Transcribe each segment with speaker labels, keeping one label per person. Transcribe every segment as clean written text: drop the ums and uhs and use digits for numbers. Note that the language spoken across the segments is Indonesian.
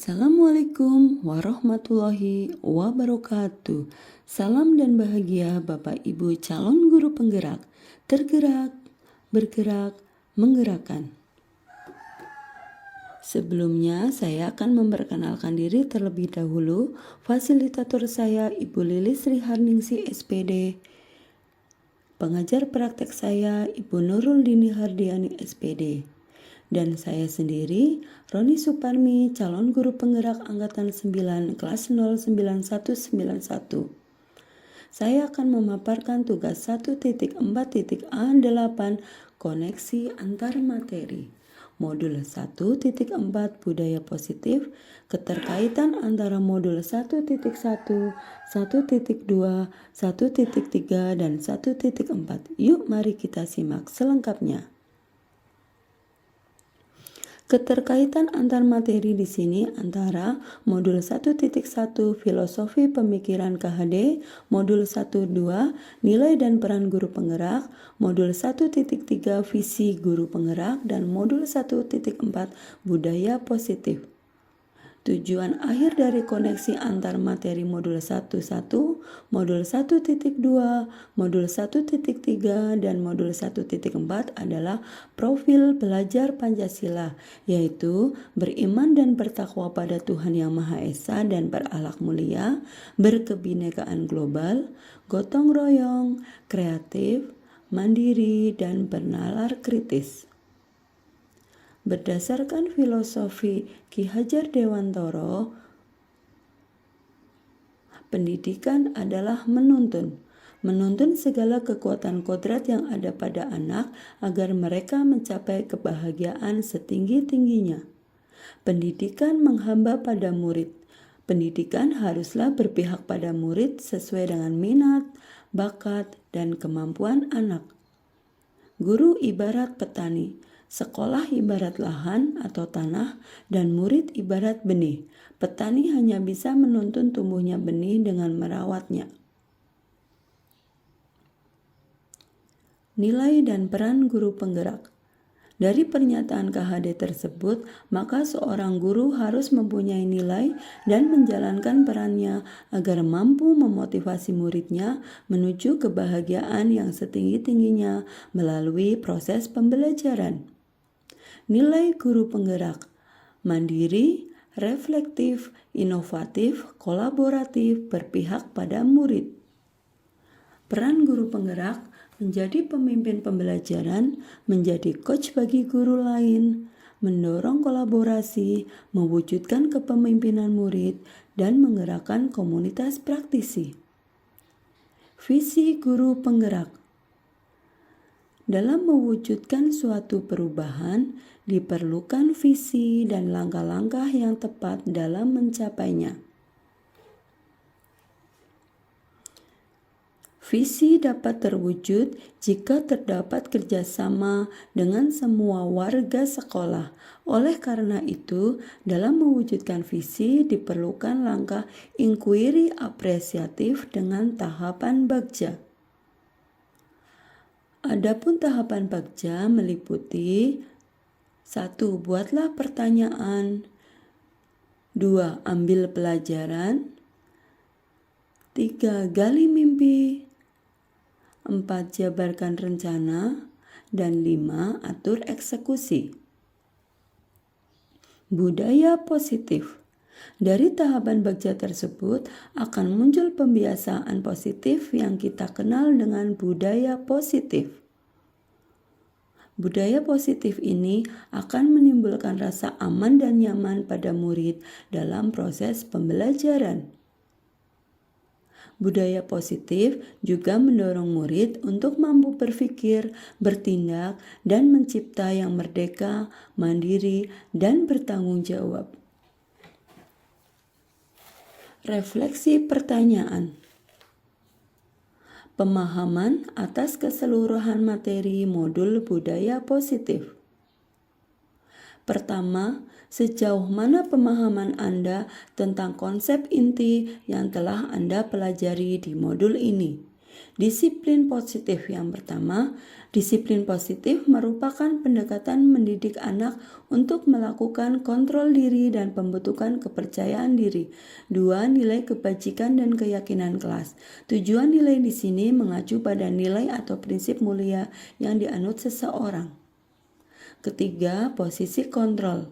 Speaker 1: Assalamualaikum warahmatullahi wabarakatuh. Salam dan bahagia Bapak Ibu calon guru penggerak, tergerak, bergerak, menggerakkan. Sebelumnya saya akan memperkenalkan diri terlebih dahulu. Fasilitator saya Ibu Lilis Riharningsi SPD. Pengajar praktek saya Ibu Nurul Dini Hardiani SPD. Dan saya sendiri, Roni Suparmi, calon guru penggerak Angkatan 9 kelas 09191. Saya akan memaparkan tugas 1.4.A8 koneksi antar materi. Modul 1.4 budaya positif, keterkaitan antara modul 1.1, 1.2, 1.3, dan 1.4. Yuk mari kita simak selengkapnya. Keterkaitan antar materi di sini antara modul 1.1 filosofi pemikiran KHD, modul 1.2 nilai dan peran guru penggerak, modul 1.3 visi guru penggerak, dan modul 1.4 budaya positif. Tujuan akhir dari koneksi antar materi modul 1.1, modul 1.2, modul 1.3, dan modul 1.4 adalah profil belajar Pancasila, yaitu beriman dan bertakwa pada Tuhan Yang Maha Esa dan berakhlak mulia, berkebinekaan global, gotong royong, kreatif, mandiri, dan bernalar kritis. Berdasarkan filosofi Ki Hajar Dewantara, pendidikan adalah menuntun segala kekuatan kodrat yang ada pada anak agar mereka mencapai kebahagiaan setinggi-tingginya. Pendidikan menghamba pada murid. Pendidikan haruslah berpihak pada murid sesuai dengan minat, bakat, dan kemampuan anak. Guru ibarat petani. Sekolah ibarat lahan atau tanah, dan murid ibarat benih. Petani hanya bisa menuntun tumbuhnya benih dengan merawatnya. Nilai dan peran guru penggerak. Dari pernyataan KHD tersebut, maka seorang guru harus mempunyai nilai dan menjalankan perannya agar mampu memotivasi muridnya menuju kebahagiaan yang setinggi-tingginya melalui proses pembelajaran. Nilai guru penggerak: mandiri, reflektif, inovatif, kolaboratif, berpihak pada murid. Peran guru penggerak: menjadi pemimpin pembelajaran, menjadi coach bagi guru lain, mendorong kolaborasi, mewujudkan kepemimpinan murid, dan menggerakkan komunitas praktisi. Visi guru penggerak: dalam mewujudkan suatu perubahan, diperlukan visi dan langkah-langkah yang tepat dalam mencapainya. Visi dapat terwujud jika terdapat kerjasama dengan semua warga sekolah. Oleh karena itu, dalam mewujudkan visi diperlukan langkah inquiry apresiatif dengan tahapan bagja. Adapun tahapan bagja meliputi 1. Buatlah pertanyaan. 2. Ambil pelajaran. 3. Gali mimpi. 4. Jabarkan rencana. Dan 5. Atur eksekusi. Budaya positif. Dari tahapan bagja tersebut akan muncul pembiasaan positif yang kita kenal dengan budaya positif. Budaya positif ini akan menimbulkan rasa aman dan nyaman pada murid dalam proses pembelajaran. Budaya positif juga mendorong murid untuk mampu berpikir, bertindak, dan mencipta yang merdeka, mandiri, dan bertanggung jawab. Refleksi pertanyaan. Pemahaman atas keseluruhan materi modul budaya positif. Pertama, sejauh mana pemahaman Anda tentang konsep inti yang telah Anda pelajari di modul ini? Disiplin positif yang pertama, disiplin positif merupakan pendekatan mendidik anak untuk melakukan kontrol diri dan pembentukan kepercayaan diri. 2. Nilai kebajikan dan keyakinan kelas. Tujuan nilai di sini mengacu pada nilai atau prinsip mulia yang dianut seseorang. Ketiga, posisi kontrol,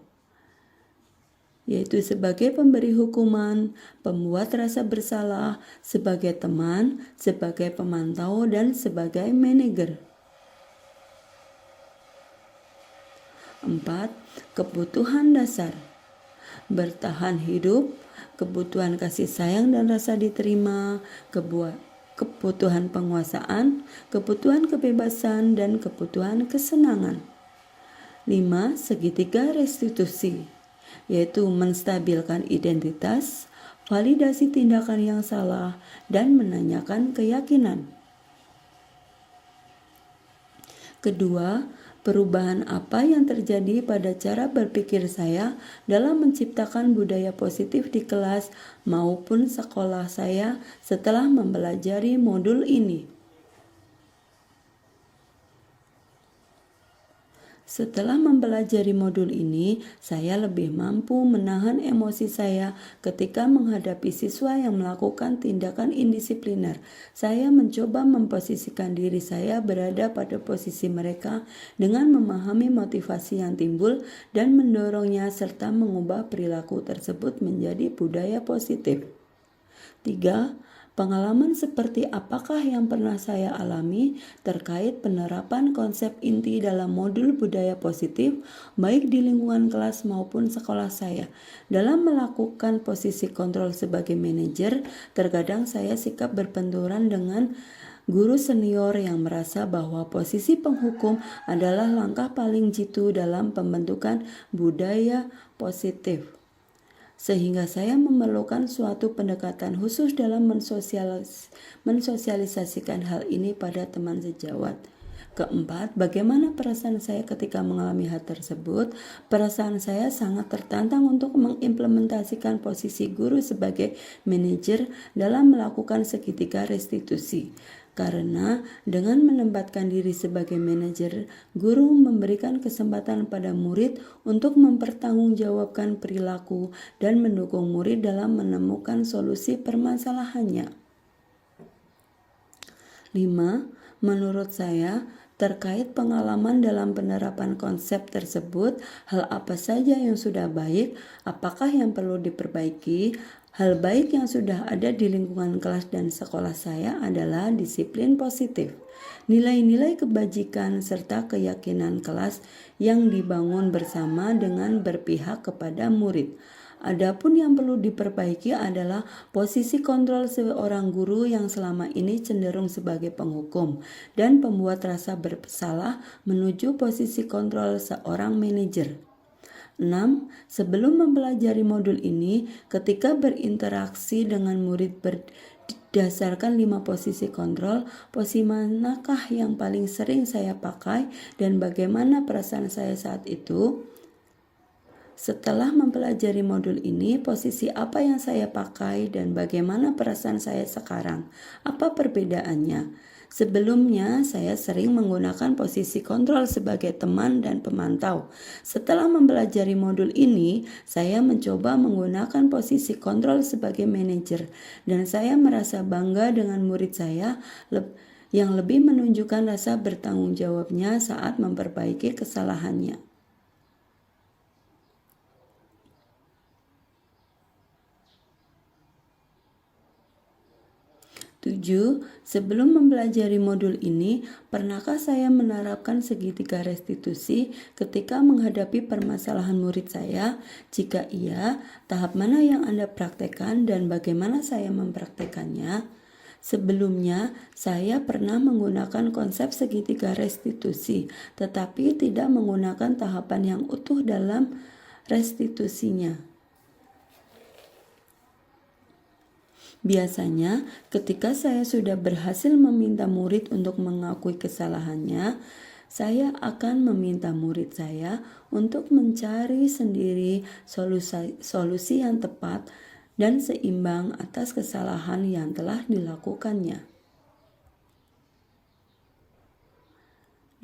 Speaker 1: yaitu sebagai pemberi hukuman, pembuat rasa bersalah, sebagai teman, sebagai pemantau, dan sebagai manajer. 4. Kebutuhan dasar, bertahan hidup, kebutuhan kasih sayang dan rasa diterima, kebutuhan penguasaan, kebutuhan kebebasan, dan kebutuhan kesenangan. 5. Segitiga restitusi, yaitu menstabilkan identitas, validasi tindakan yang salah, dan menanyakan keyakinan. Kedua, perubahan apa yang terjadi pada cara berpikir saya dalam menciptakan budaya positif di kelas maupun sekolah saya setelah mempelajari modul ini. Setelah mempelajari modul ini, saya lebih mampu menahan emosi saya ketika menghadapi siswa yang melakukan tindakan indisipliner. Saya mencoba memposisikan diri saya berada pada posisi mereka dengan memahami motivasi yang timbul dan mendorongnya serta mengubah perilaku tersebut menjadi budaya positif. 3. Pengalaman seperti apakah yang pernah saya alami terkait penerapan konsep inti dalam modul budaya positif, baik di lingkungan kelas maupun sekolah saya. Dalam melakukan posisi kontrol sebagai manajer, terkadang saya sikap berbenturan dengan guru senior yang merasa bahwa posisi penghukum adalah langkah paling jitu dalam pembentukan budaya positif, sehingga saya memerlukan suatu pendekatan khusus dalam mensosialisasikan hal ini pada teman sejawat. Keempat, bagaimana perasaan saya ketika mengalami hal tersebut? Perasaan saya sangat tertantang untuk mengimplementasikan posisi guru sebagai manajer dalam melakukan segitiga restitusi. Karena dengan menempatkan diri sebagai manajer, guru memberikan kesempatan pada murid untuk mempertanggungjawabkan perilaku dan mendukung murid dalam menemukan solusi permasalahannya. 5. Menurut saya, terkait pengalaman dalam penerapan konsep tersebut, hal apa saja yang sudah baik, apakah yang perlu diperbaiki? Hal baik yang sudah ada di lingkungan kelas dan sekolah saya adalah disiplin positif, nilai-nilai kebajikan, serta keyakinan kelas yang dibangun bersama dengan berpihak kepada murid. Adapun yang perlu diperbaiki adalah posisi kontrol seorang guru yang selama ini cenderung sebagai penghukum dan pembuat rasa bersalah menuju posisi kontrol seorang manajer. 6. Sebelum mempelajari modul ini, ketika berinteraksi dengan murid berdasarkan 5 posisi kontrol, posisi manakah yang paling sering saya pakai dan bagaimana perasaan saya saat itu? Setelah mempelajari modul ini, posisi apa yang saya pakai dan bagaimana perasaan saya sekarang? Apa perbedaannya? Sebelumnya, saya sering menggunakan posisi kontrol sebagai teman dan pemantau. Setelah mempelajari modul ini, saya mencoba menggunakan posisi kontrol sebagai manajer, dan saya merasa bangga dengan murid saya yang lebih menunjukkan rasa bertanggung jawabnya saat memperbaiki kesalahannya. 7. Sebelum mempelajari modul ini, pernahkah saya menerapkan segitiga restitusi ketika menghadapi permasalahan murid saya? Jika iya, tahap mana yang Anda praktekkan dan bagaimana saya mempraktekannya? Sebelumnya, saya pernah menggunakan konsep segitiga restitusi, tetapi tidak menggunakan tahapan yang utuh dalam restitusinya. Biasanya, ketika saya sudah berhasil meminta murid untuk mengakui kesalahannya, saya akan meminta murid saya untuk mencari sendiri solusi yang tepat dan seimbang atas kesalahan yang telah dilakukannya.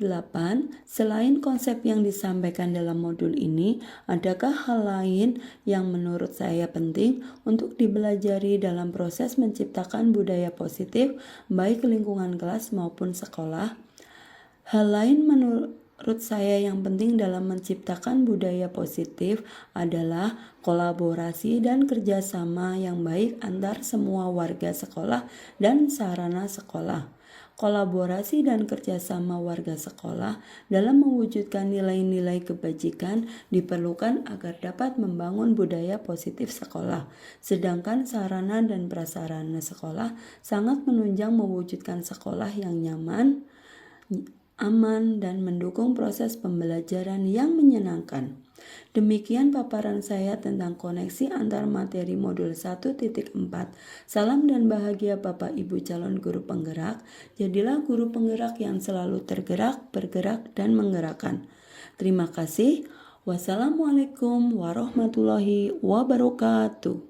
Speaker 1: 8. Selain konsep yang disampaikan dalam modul ini, adakah hal lain yang menurut saya penting untuk dipelajari dalam proses menciptakan budaya positif baik lingkungan kelas maupun sekolah? Hal lain menurut saya yang penting dalam menciptakan budaya positif adalah kolaborasi dan kerjasama yang baik antar semua warga sekolah dan sarana sekolah. Kolaborasi dan kerjasama warga sekolah dalam mewujudkan nilai-nilai kebajikan diperlukan agar dapat membangun budaya positif sekolah. Sedangkan sarana dan prasarana sekolah sangat menunjang mewujudkan sekolah yang nyaman, aman, dan mendukung proses pembelajaran yang menyenangkan. Demikian paparan saya tentang koneksi antar materi modul 1.4. Salam dan bahagia Bapak Ibu calon guru penggerak. Jadilah guru penggerak yang selalu tergerak, bergerak, dan menggerakkan. Terima kasih. Wassalamualaikum warahmatullahi wabarakatuh.